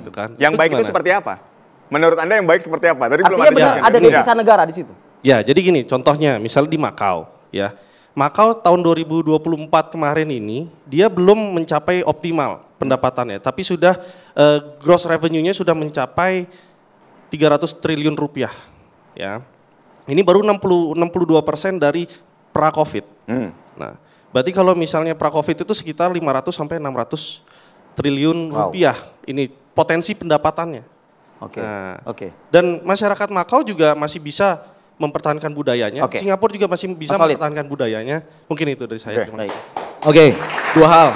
gitu kan. Yang baik itu seperti apa? Menurut Anda yang baik seperti apa? Tadi belum Artinya ada devisa negara di situ. Ya, jadi gini, contohnya misalnya di Makau, ya. Makau tahun 2024 kemarin ini dia belum mencapai optimal pendapatannya, tapi sudah gross revenue-nya sudah mencapai 300 triliun rupiah, ya. Ini baru 62% dari pra-Covid. Nah, berarti kalau misalnya pra-Covid itu sekitar 500 sampai 600 triliun rupiah. Ini potensi pendapatannya. Dan masyarakat Makau juga masih bisa mempertahankan budayanya. Singapura juga masih bisa mempertahankan budayanya. Mungkin itu dari saya. Oke, dua hal.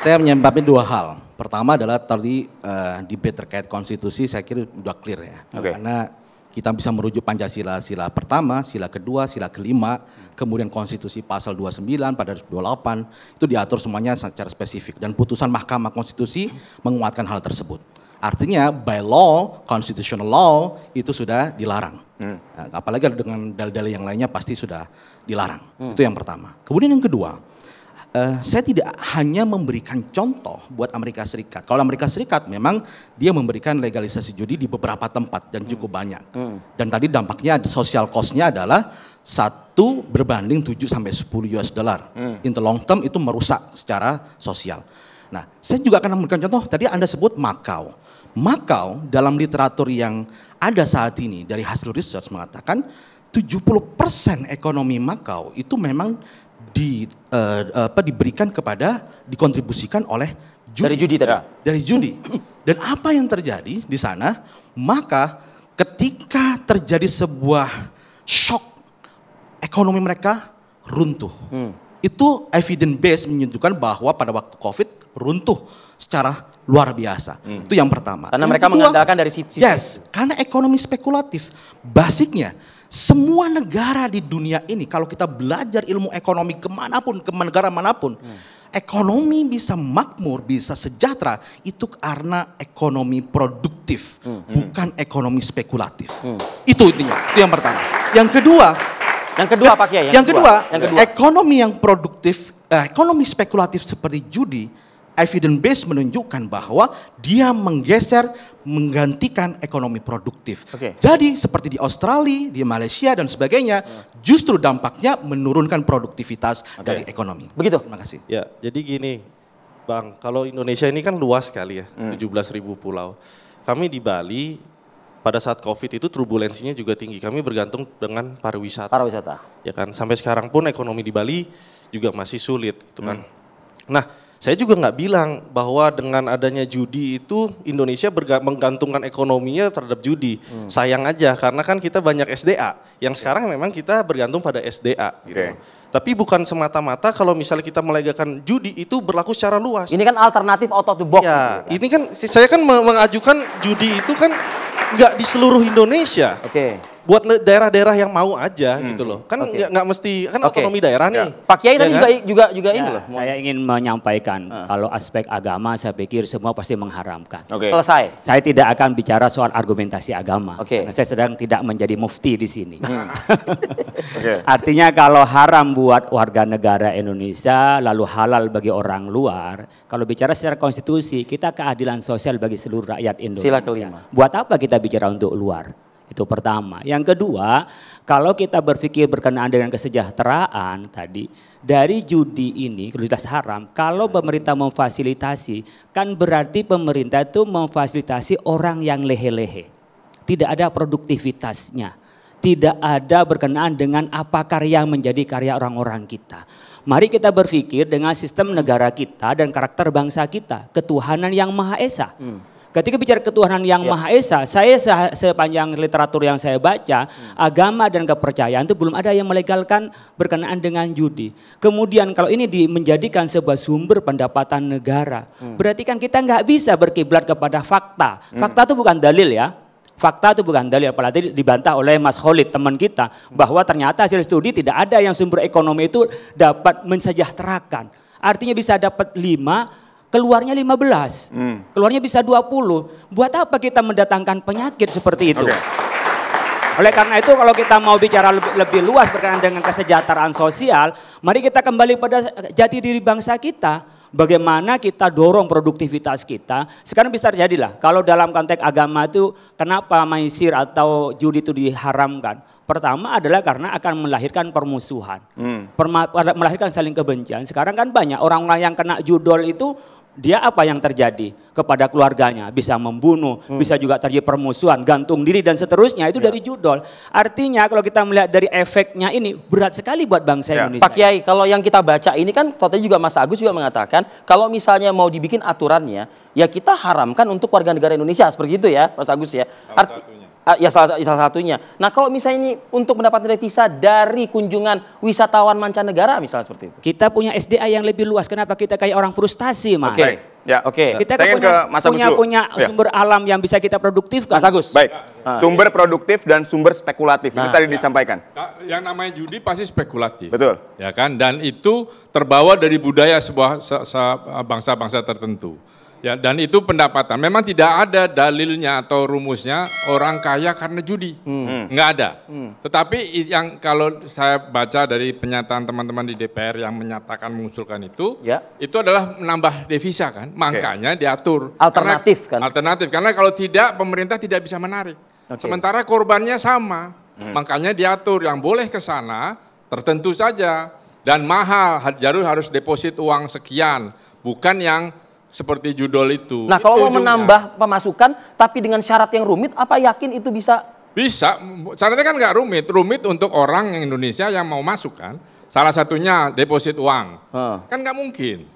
Saya menyampaikan dua hal. Pertama adalah tadi debate terkait konstitusi saya kira sudah clear ya. Karena kita bisa merujuk Pancasila, sila pertama, sila kedua, sila kelima, kemudian konstitusi pasal 29 pada 28, itu diatur semuanya secara spesifik. Dan putusan Mahkamah Konstitusi menguatkan hal tersebut. Artinya by law, constitutional law itu sudah dilarang. Nah, apalagi dengan dalil-dalil yang lainnya pasti sudah dilarang. Itu yang pertama. Kemudian yang kedua, saya tidak hanya memberikan contoh buat Amerika Serikat. Kalau Amerika Serikat memang dia memberikan legalisasi judi di beberapa tempat dan cukup banyak. Dan tadi dampaknya social cost-nya adalah 1 berbanding 7 sampai 10 US dollar. In the long term itu merusak secara sosial. Nah, saya juga akan memberikan contoh, tadi Anda sebut Makau. Makau dalam literatur yang ada saat ini dari hasil research mengatakan 70% ekonomi Makau itu memang diberikan dikontribusikan oleh judi. Dari judi tadi? Dari judi. Dan apa yang terjadi di sana, maka ketika terjadi sebuah shock, ekonomi mereka runtuh. Itu evidence base menunjukkan bahwa pada waktu COVID runtuh secara luar biasa. Itu yang pertama. Karena mereka mengandalkan dari sisi. Yes, karena ekonomi spekulatif. Basicnya, semua negara di dunia ini kalau kita belajar ilmu ekonomi kemanapun, ke negara manapun, ekonomi bisa makmur, bisa sejahtera, itu karena ekonomi produktif, bukan ekonomi spekulatif. Itu intinya, itu yang pertama. Yang kedua Pak Kiai? Yang kedua, ekonomi yang produktif, ekonomi spekulatif seperti judi, evidence base menunjukkan bahwa dia menggantikan ekonomi produktif. Jadi seperti di Australia, di Malaysia dan sebagainya, justru dampaknya menurunkan produktivitas dari ekonomi. Begitu. Terima kasih. Ya, jadi gini, Bang, kalau Indonesia ini kan luas sekali ya, 17.000 pulau. Kami di Bali pada saat COVID itu turbulensinya juga tinggi. Kami bergantung dengan pariwisata. Ya kan, sampai sekarang pun ekonomi di Bali juga masih sulit, gitu kan. Nah, saya juga nggak bilang bahwa dengan adanya judi itu Indonesia menggantungkan ekonominya terhadap judi. Sayang aja, karena kan kita banyak SDA. Yang sekarang memang kita bergantung pada SDA. Gitu. Tapi bukan semata-mata kalau misalnya kita melegalkan judi itu berlaku secara luas. Ini kan alternatif out of the box. Ya, ini kan saya kan mengajukan judi itu kan nggak di seluruh Indonesia. Buat daerah-daerah yang mau aja gitu loh. Kan nggak mesti, kan otonomi daerah nih. Pak Kiai tadi juga ini loh. Saya ingin menyampaikan kalau aspek agama saya pikir semua pasti mengharamkan. Selesai. Saya tidak akan bicara soal argumentasi agama. Karena saya sedang tidak menjadi mufti di sini. Artinya kalau haram buat warga negara Indonesia lalu halal bagi orang luar, kalau bicara secara konstitusi kita keadilan sosial bagi seluruh rakyat Indonesia. Sila kelima. Buat apa kita bicara untuk luar? Itu pertama. Yang kedua, kalau kita berpikir berkenaan dengan kesejahteraan tadi, dari judi ini, komoditas haram, kalau pemerintah memfasilitasi, kan berarti pemerintah itu memfasilitasi orang yang lehe-lehe. Tidak ada produktivitasnya. Tidak ada berkenaan dengan apa karya menjadi karya orang-orang kita. Mari kita berpikir dengan sistem negara kita dan karakter bangsa kita, ketuhanan yang Maha Esa. Ketika bicara ketuhanan yang Maha Esa, saya sepanjang literatur yang saya baca, agama dan kepercayaan itu belum ada yang melegalkan berkenaan dengan judi. Kemudian kalau ini menjadikan sebuah sumber pendapatan negara, berarti kan kita nggak bisa berkiblat kepada fakta. Fakta itu bukan dalil ya. Fakta itu bukan dalil, apalagi dibantah oleh Mas Khalid teman kita, bahwa ternyata hasil studi tidak ada yang sumber ekonomi itu dapat mensejahterakan. Artinya bisa dapat 5, keluarnya 15, keluarnya bisa 20. Buat apa kita mendatangkan penyakit seperti itu? Oleh karena itu kalau kita mau bicara lebih luas berkenaan dengan kesejahteraan sosial, mari kita kembali pada jati diri bangsa kita. bagaimana kita dorong produktivitas kita. Sekarang bisa terjadi lah, kalau dalam konteks agama itu kenapa maisir atau judi itu diharamkan. Pertama adalah karena akan melahirkan permusuhan, melahirkan saling kebencian. Sekarang kan banyak orang-orang yang kena judol itu, dia apa yang terjadi kepada keluarganya? Bisa membunuh, bisa juga terjadi permusuhan, gantung diri dan seterusnya, itu dari judol. Artinya kalau kita melihat dari efeknya ini berat sekali buat bangsa Indonesia. Pak Kiai, kalau yang kita baca ini kan tadi juga Mas Agus juga mengatakan kalau misalnya mau dibikin aturannya, ya kita haramkan untuk warga negara Indonesia, seperti itu ya Mas Agus ya. Ya salah satunya. Nah kalau misalnya ini untuk mendapatkan devisa dari kunjungan wisatawan mancanegara misalnya seperti itu. Kita punya SDA yang lebih luas, kenapa kita kayak orang frustasi, Mas? Oke. Ya. Oke. Kita kan punya sumber alam yang bisa kita produktifkan. Mas Agus. Baik. Sumber produktif dan sumber spekulatif. Itu tadi disampaikan. Yang namanya judi pasti spekulatif. Betul. Ya kan? Dan itu terbawa dari budaya sebuah bangsa-bangsa tertentu. Ya, dan itu pendapatan. Memang tidak ada dalilnya atau rumusnya orang kaya karena judi. Nggak ada. Tetapi yang kalau saya baca dari pernyataan teman-teman di DPR yang menyatakan mengusulkan itu adalah menambah devisa kan. Makanya diatur. Alternatif kan? Alternatif. Karena kalau tidak, pemerintah tidak bisa menarik. Sementara korbannya sama. Makanya diatur yang boleh ke sana tertentu saja. Dan mahal, harus deposit uang sekian. Bukan yang seperti judol itu. Nah kalau mau menambah pemasukan tapi dengan syarat yang rumit, apa yakin itu bisa? Bisa, syaratnya kan nggak rumit. Rumit untuk orang yang Indonesia yang mau masuk kan. Salah satunya deposit uang. Kan nggak mungkin.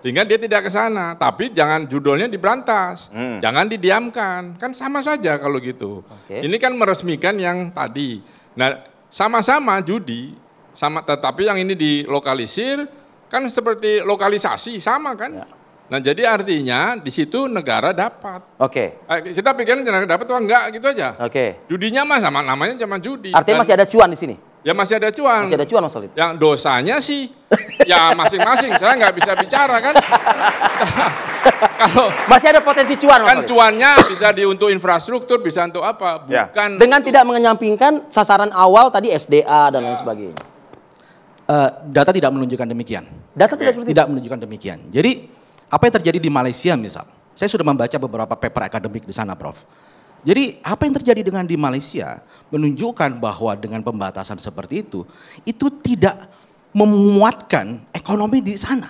Sehingga dia tidak ke sana. Tapi jangan judulnya diberantas. Jangan didiamkan. Kan sama saja kalau gitu. Ini kan meresmikan yang tadi. Nah sama-sama judi, tetapi yang ini dilokalisir kan seperti lokalisasi sama kan. Nah jadi artinya di situ negara dapat. Kita pikirin negara dapat atau enggak gitu aja. Judinya mah sama, namanya cuma judi. Artinya masih ada cuan di sini? Ya masih ada cuan. Masih ada cuan Mas Khalid? Yang dosanya sih ya masing-masing, saya nggak bisa bicara kan. Kalau masih ada potensi cuan Mas kan Khalid? Cuannya bisa untuk infrastruktur, bisa untuk apa? Bukan dengan tidak menyampingkan sasaran awal tadi SDA dan lain sebagainya. Data tidak menunjukkan demikian. Data tidak menunjukkan demikian. Jadi apa yang terjadi di Malaysia misal, saya sudah membaca beberapa paper akademik di sana Prof. Jadi apa yang terjadi dengan di Malaysia menunjukkan bahwa dengan pembatasan seperti itu tidak memuatkan ekonomi di sana.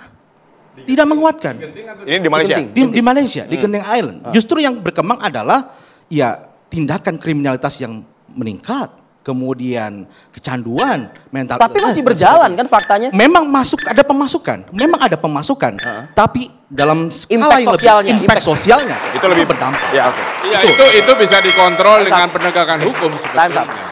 Tidak menguatkan. Ini di Malaysia? Di Malaysia, di Genting Island. Justru yang berkembang adalah ya tindakan kriminalitas yang meningkat. Kemudian kecanduan, mental. Tapi masih berjalan kan faktanya? Memang ada pemasukan, tapi dalam skala yang lebih impact sosialnya itu lebih berdampak. Ya, itu bisa dikontrol dengan penegakan hukum sebetulnya.